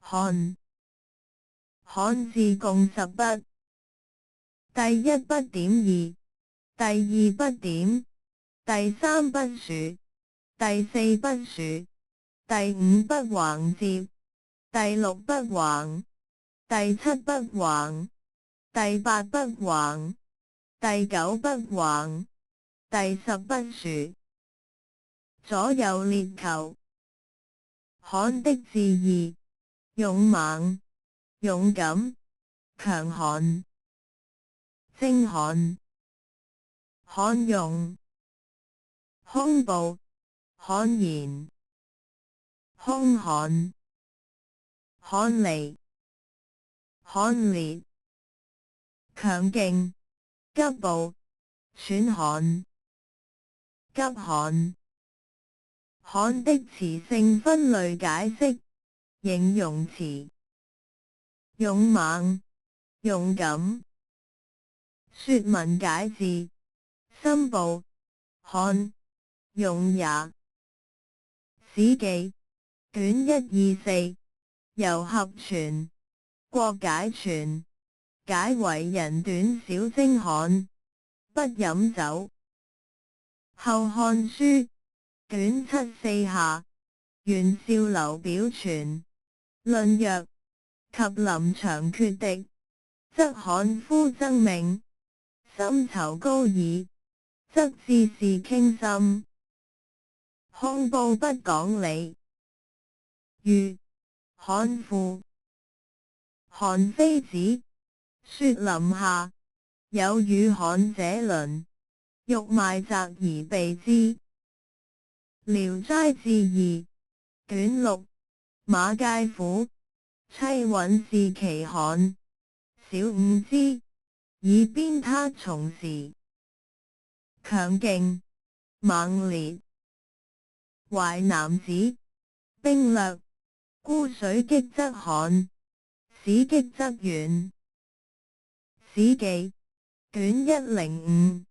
漢。漢字共10筆。第一筆點二，第二筆點，第三筆豎，第四筆豎，第五筆橫接，第六筆橫，第七筆橫，第八筆橫，第九筆橫，第10筆豎。左右列球。漢的字義：勇猛、勇敢、強悍、精悍。罕用：凶暴、罕言、凶悍、悍離、悍烈。強勁、急暴、喘悍、急悍。悍的詞性分類解釋：形容詞：勇猛、勇敢。說文解字：申報、悍、用也。史記卷124由合傳、郭解傳，解為人短小精悍，不飲酒。後漢書卷74下袁紹劉表傳，論曰：及臨場決敵，則悍夫爭命，深仇高矣，則志士傾心，凶暴不講理。喻悍婦。韓非子，說林下有與悍者鄰，欲賣宅而避之。聊齋志異卷6馬介甫，妻允是其悍，少誤之，以鞭他從時。強勁、猛烈。淮南子，兵略：孤水擊則悍，使擊則軟。史記卷105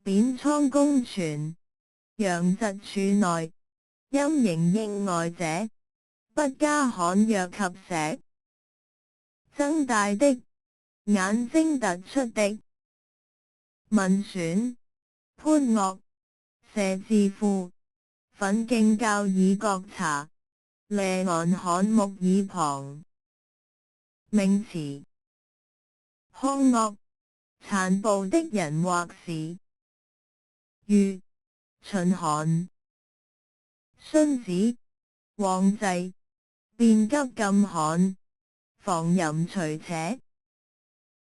扁倉公傳，陽疾處內，陰形應外者，不加罕藥及石。睜大的，眼睛突出的。文選：潘岳，射字賦，奮勁校以覺察，倆岸罕目以旁。名詞：兇惡、殘暴的人或事。喻秦韓。荀子，王制，變急禁悍，防淫除邪。